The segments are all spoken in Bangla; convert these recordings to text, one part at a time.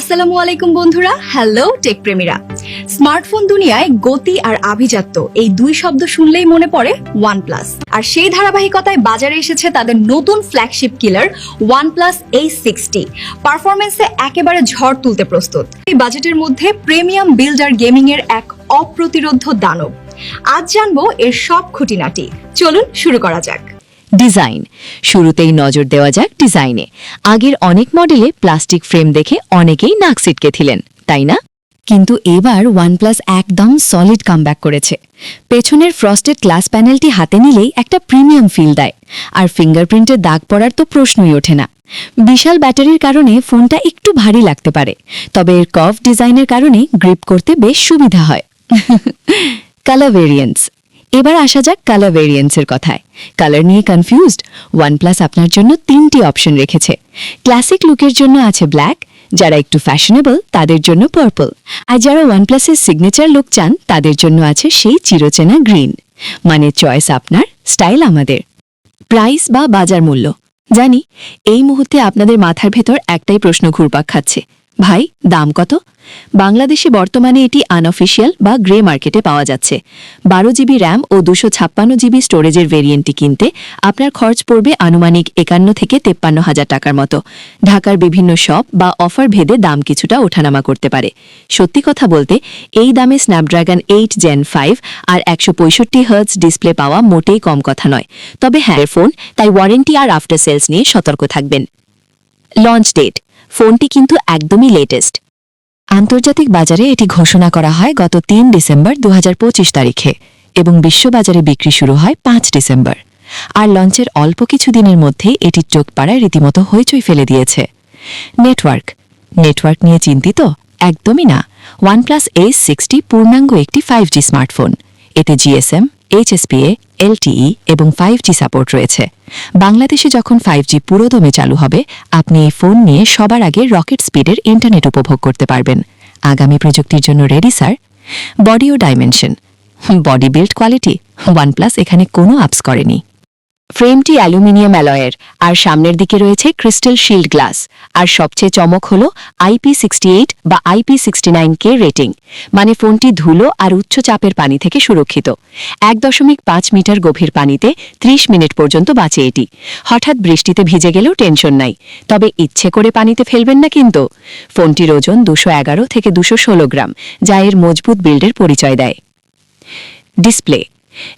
আসসালামু আলাইকুম বন্ধুরা, হ্যালো টেক প্রেমীরা। স্মার্টফোন দুনিয়ায় গতি আর আভিজাত্য এই দুই শব্দ শুনলেই মনে পড়ে ওয়ানপ্লাস। আর সেই ধারাবাহিকতায় বাজারে এসেছে তাদের নতুন ফ্ল্যাগশিপ কিলার ওয়ানপ্লাস A60। পারফরমেন্সে একেবারে ঝড় তুলতে প্রস্তুত। এই বাজেটের মধ্যে প্রিমিয়াম বিল্ডার গেমিং এর এক অপ্রতিরোধ্য দানব। আজ জানবো এর সব খুঁটিনাটি। চলুন শুরু করা যাক। ডিজাইন। শুরুতেই নজর দেওয়া যাক ডিজাইনে। আগের অনেক মডেলে প্লাস্টিক ফ্রেম দেখে অনেকেই নাক ছিটকেছিলেন, তাই না? কিন্তু এবার ওয়ানপ্লাস একদম সলিড কামব্যাক করেছে। পেছনের ফ্রস্টেড গ্লাস প্যানেলটি হাতে নিলেই একটা প্রিমিয়াম ফিল দেয়, আর ফিঙ্গারপ্রিন্টের দাগ পড়ার তো প্রশ্নই ওঠে না। বিশাল ব্যাটারির কারণে ফোনটা একটু ভারী লাগতে পারে, তবে এর কার্ভ ডিজাইনের কারণে গ্রিপ করতে বেশ সুবিধা হয়। Colour variants. এবার আসা যাক কালার ভেরিয়েন্টসের কথায়। কালার নিয়ে কনফিউজড? ওয়ানপ্লাস আপনার জন্য 3টি অপশন রেখেছে। ক্লাসিক লুকের জন্য আছে ব্ল্যাক, যারা একটু ফ্যাশনেবল তাদের জন্য পার্পল, আর যারা ওয়ানপ্লাসের সিগনেচার লুক চান তাদের জন্য আছে সেই চিরচেনা গ্রিন। মানে চয়েস আপনার, স্টাইল আমাদের। প্রাইস বা বাজার মূল্য। জানি এই মুহূর্তে আপনাদের মাথার ভেতর একটাই প্রশ্ন ঘুরপাক খাচ্ছে, ভাই দাম কত? বাংলাদেশে বর্তমানে এটি আনঅফিসিয়াল বা গ্রে মার্কেটে পাওয়া যাচ্ছে। 12 জিবি র্যাম ও 256 জিবি স্টোরেজের ভেরিয়েন্টটি কিনতে আপনার খরচ পড়বে আনুমানিক 51 থেকে 53 হাজার টাকার মতো। ঢাকার বিভিন্ন শপ বা অফার ভেদে দাম কিছুটা ওঠানামা করতে পারে। সত্যি কথা বলতে এই দামে স্ন্যাপড্রাগন 8 Gen 5 আর 165 হার্টজ ডিসপ্লে পাওয়া মোটেই কম কথা নয়। তবে হ্যাঁ, ফোন তাই ওয়ারেন্টি আর আফটার সেলস নিয়ে সতর্ক থাকবেন। Launch date. ফোনটি কিন্তু একদমই লেটেস্ট। আন্তর্জাতিক বাজারে এটি ঘোষণা করা হয় গত 3 ডিসেম্বর 2025 তারিখে এবং বিশ্ববাজারে বিক্রি শুরু হয় 5 ডিসেম্বর। আর লঞ্চের অল্প কিছু দিনের মধ্যেই এটির চোখ পাড়ায় রীতিমতো হইচই ফেলে দিয়েছে। নেটওয়ার্ক নিয়ে চিন্তিত? একদমই না। ওয়ানপ্লাস A60 পূর্ণাঙ্গ একটি 5G স্মার্টফোন। এতে GSM, HSPA, LTE এবং 5G সাপোর্ট রয়েছে। বাংলাদেশে যখন 5G পুরোদমে চালু হবে, আপনি এই ফোন নিয়ে সবার আগে রকেট স্পিডের ইন্টারনেট উপভোগ করতে পারবেন। আগামী প্রযুক্তির জন্য রেডি স্যার। বডি ও dimension. Body build quality OnePlus এখানে কোনো আপস করেনি। ফ্রেমটি অ্যালুমিনিয়াম অ্যালয়ের, আর সামনের দিকে রয়েছে ক্রিস্টাল শিল্ড গ্লাস। আর সবচেয়ে চমক হল IP68 বা IP69K রেটিং, মানে ফোনটি ধুলো আর উচ্চ চাপের পানি থেকে সুরক্ষিত। 1.5 মিটার গভীর পানিতে 30 মিনিট পর্যন্ত বাঁচে এটি। হঠাৎ বৃষ্টিতে ভিজে গেলেও টেনশন নাই, তবে ইচ্ছে করে পানিতে ফেলবেন না কিন্তু। ফোনটির ওজন 211 থেকে 216 গ্রাম, যা এর মজবুত বিল্ডের পরিচয় দেয়।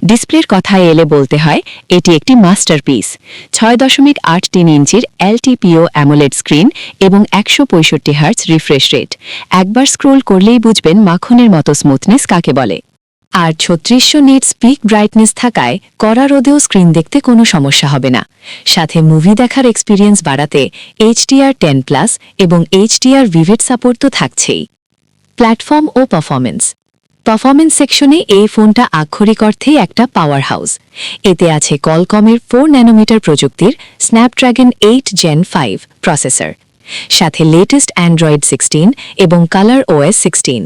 ডিসপ্লের কথায় এলে বলতে হয় এটি একটি মাস্টারপিস। 6.83 ইঞ্চির LTPO অ্যামোলেড স্ক্রিন এবং 165 হার্টজ রিফ্রেশ রেট। একবার স্ক্রোল করলেই বুঝবেন মাখনের মতো স্মুথনেস কাকে বলে। আর 3600 নিটস পিক ব্রাইটনেস থাকায় কড়া রোদেও স্ক্রিন দেখতে কোনো সমস্যা হবে না। সাথে মুভি দেখার এক্সপিরিয়েন্স বাড়াতে HDR10+ এবং HDR ভিভিড সাপোর্ট তো থাকছেই। প্ল্যাটফর্ম ও পারফরমেন্স সেকশনে এই ফোনটা আক্ষরিক অর্থেই একটা পাওয়ার হাউস। এতে আছে কলকমের 4 ন্যানোমিটার প্রযুক্তির স্ন্যাপড্রাগন 8 Gen 5 প্রসেসর, সাথে লেটেস্ট অ্যান্ড্রয়েড 16 এবং কালার OS 16।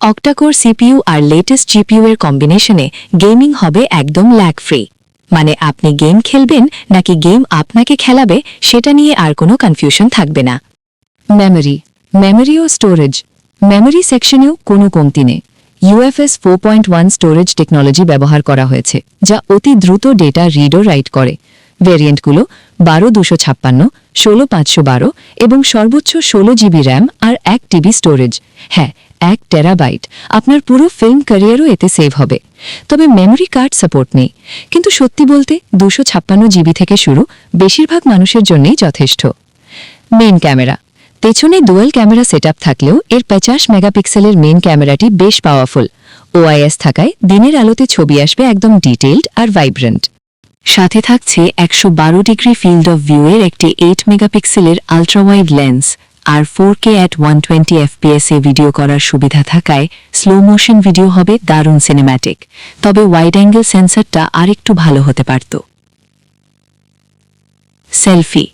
অক্টাকোর CPU আর লেটেস্ট GPU এর কম্বিনেশনে গেমিং হবে একদম ল্যাগ ফ্রি। মানে আপনি গেম খেলবেন নাকি গেম আপনাকে খেলাবে, সেটা নিয়ে আর কোনো কনফিউশন থাকবে না। মেমোরি ও স্টোরেজ। মেমোরি সেকশনেও কোনো কমতি নেই। UFS 4.1 স্টোরেজ টেকনোলজি ব্যবহার করা হয়েছে, যা অতি দ্রুত ডেটা রিড ও রাইট করে। ভেরিয়েন্টগুলো 12 256, 16 512 এবং সর্বোচ্চ 16 জিবি র্যাম আর 1 TB স্টোরেজ। হ্যাঁ, 1 টেরাবাইট। আপনার পুরো ফিল্ম ক্যারিয়ারও এতে সেভ হবে। তবে মেমোরি কার্ড সাপোর্ট নেই, কিন্তু সত্যি বলতে 256 জিবি থেকে শুরু বেশিরভাগ মানুষের জন্যই যথেষ্ট। Main camera. পেছনে ডুয়াল ক্যামেরা সেটআপ থাকলেও এর 50 মেগাপিক্সেলের মেইন ক্যামেরাটি বেশ পাওয়ারফুল। OIS থাকায় দিনের আলোতে ছবি আসবে একদম ডিটেইলড আর ভাইব্রেন্ট। সাথে থাকছে 112 ডিগ্রি ফিল্ড অফ ভিউ এর একটি 8 মেগাপিক্সেলের আলট্রাওয়াইড লেন্স, আর 4K at 120 FPS এ ভিডিও করার সুবিধা থাকায় স্লো মোশন ভিডিও হবে দারুণ সিনেম্যাটিক। তবে ওয়াইড অ্যাঙ্গেল সেন্সরটা আরেকটু ভালো হতে পারত। সেলফি।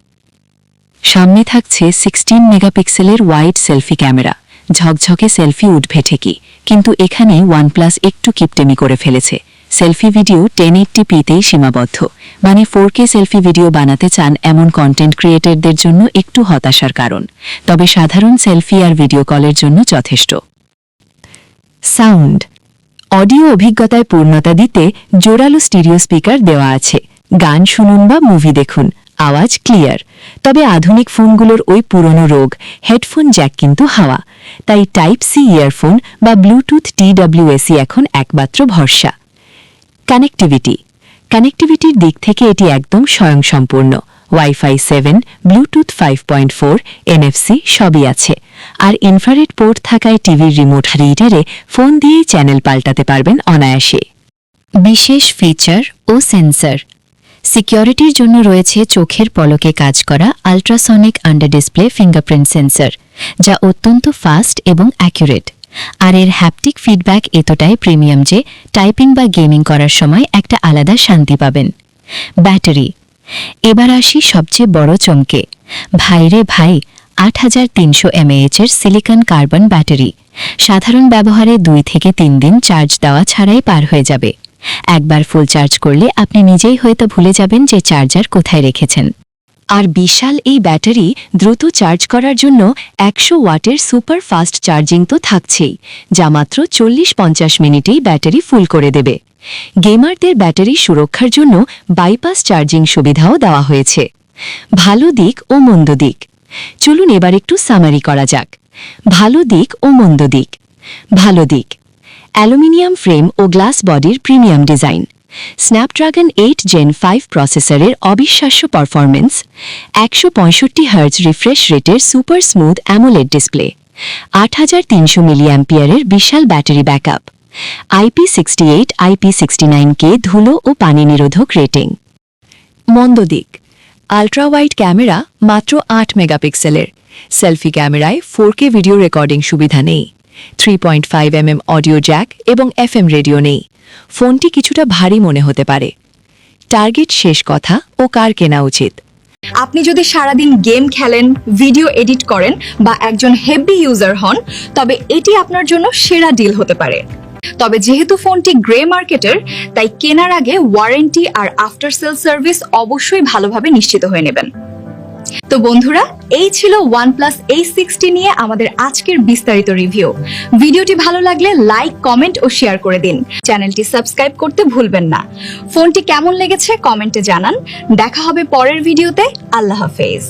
সামনে থাকছে 16 মেগাপিক্সেলের ওয়াইড সেলফি ক্যামেরা। ঝকঝকে সেলফি উঠবে ঠিকই, কিন্তু এখানে ওয়ানপ্লাস একটু কিপটেমি করে ফেলেছে। সেলফি ভিডিও 1080p-তেই সীমাবদ্ধ, মানে 4K সেলফি ভিডিও বানাতে চান এমন কন্টেন্ট ক্রিয়েটরদের জন্য একটু হতাশার কারণ, তবে সাধারণ সেলফি আর ভিডিও কলের জন্য যথেষ্ট। সাউন্ড অডিও অভিজ্ঞতায় পূর্ণতা দিতে জোরালো স্টিরিও স্পিকার দেওয়া আছে। গান শুনুন বা মুভি দেখুন, আওয়াজ ক্লিয়ার। তবে আধুনিক ফোনগুলোর ওই পুরনো রোগ, হেডফোন জ্যাক কিন্তু হাওয়া, তাই টাইপ সি ইয়ারফোন বা ব্লুটুথ TWSC এখন একমাত্র ভরসা। কানেক্টিভিটির দিক থেকে এটি একদম স্বয়ংসম্পূর্ণ। ওয়াইফাই 7, ব্লুটুথ 5.4, NFC সবই আছে। আর ইনফ্রারেড পোর্ট থাকায় টিভির রিমোট রিডারে ফোন দিয়েই চ্যানেল পাল্টাতে পারবেন অনায়াসে। বিশেষ ফিচার ও সেন্সর সিকিউরিটির জন্য রয়েছে চোখের পলকে কাজ করা ultrasonic under display fingerprint sensor, যা অত্যন্ত ফাস্ট এবং অ্যাকুরেট। আর এর হ্যাপটিক ফিডব্যাক এতটাই প্রিমিয়াম যে টাইপিং বা গেমিং করার সময় একটা আলাদা শান্তি পাবেন। ব্যাটারি এবার আসি সবচেয়ে বড় চমকে। ভাইরে ভাই, 8300 mAh এর সিলিকন কার্বন ব্যাটারি সাধারণ ব্যবহারে 2 থেকে 3 দিন চার্জ দেওয়া ছাড়াই পার হয়ে যাবে। একবার ফুল চার্জ করলে আপনি নিজেই হয়তো ভুলে যাবেন যে চার্জার কোথায় রেখেছেন। আর বিশাল এই ব্যাটারি দ্রুত চার্জ করার জন্য 100 ওয়াটের সুপার ফাস্ট চার্জিং তো থাকছেই, যা মাত্র 40-50 মিনিটেই ব্যাটারি ফুল করে দেবে। গেমারদের ব্যাটারি সুরক্ষার জন্য বাইপাস চার্জিং সুবিধাও দেওয়া হয়েছে। ভালো দিক ও মন্দ দিক চলুন এবার একটু সামারি করা যাক। ভালো দিক ও মন্দ দিক। ভালো দিক: অ্যালুমিনিয়াম ফ্রেম ও গ্লাস বডির প্রিমিয়াম ডিজাইন, স্ন্যাপড্রাগন 8 Gen 5 প্রসেসরের অবিশ্বাস্য পারফরমেন্স, 165 হার্জ রিফ্রেশ রেটের সুপার স্মুথ অ্যামোলেড ডিসপ্লে, 8300 মিলিঅ্যাম্পিয়ারের বিশাল ব্যাটারি ব্যাকআপ, IP68 IP69K ধুলো ও পানি নিরোধক রেটিং। মন্দ দিক: আল্ট্রা ওয়াইড ক্যামেরা মাত্র 8 মেগাপিক্সেলের, সেলফি ক্যামেরায় 4K ভিডিও রেকর্ডিং সুবিধা নেই, 3.5 mm অডিও জ্যাক এবং FM রেডিও নেই। ফোনটি কিছুটা ভারী মনে হতে পারে। টার্গেট শেষ কথা ও কার কেনা উচিত? আপনি যদি সারাদিন গেম খেলেন, ভিডিও এডিট করেন বা একজন হেভি ইউজার হন, তবে এটি আপনার জন্য সেরা ডিল হতে পারে। তবে যেহেতু ফোনটি গ্রে মার্কেটের, তাই কেনার আগে ওয়ারেন্টি আর আফটার সেল সার্ভিস অবশ্যই ভালোভাবে নিশ্চিত হয়ে নেবেন। তো বন্ধুরা, এই ছিল OnePlus A60 নিয়ে আমাদের আজকের বিস্তারিত রিভিউ। ভিডিওটি ভালো লাগলে লাইক, কমেন্ট ও শেয়ার করে দিন। চ্যানেলটি সাবস্ক্রাইব করতে ভুলবেন না। ফোনটি কেমন লেগেছে কমেন্টে জানান। দেখা হবে পরের ভিডিওতে। আল্লাহ হাফেজ।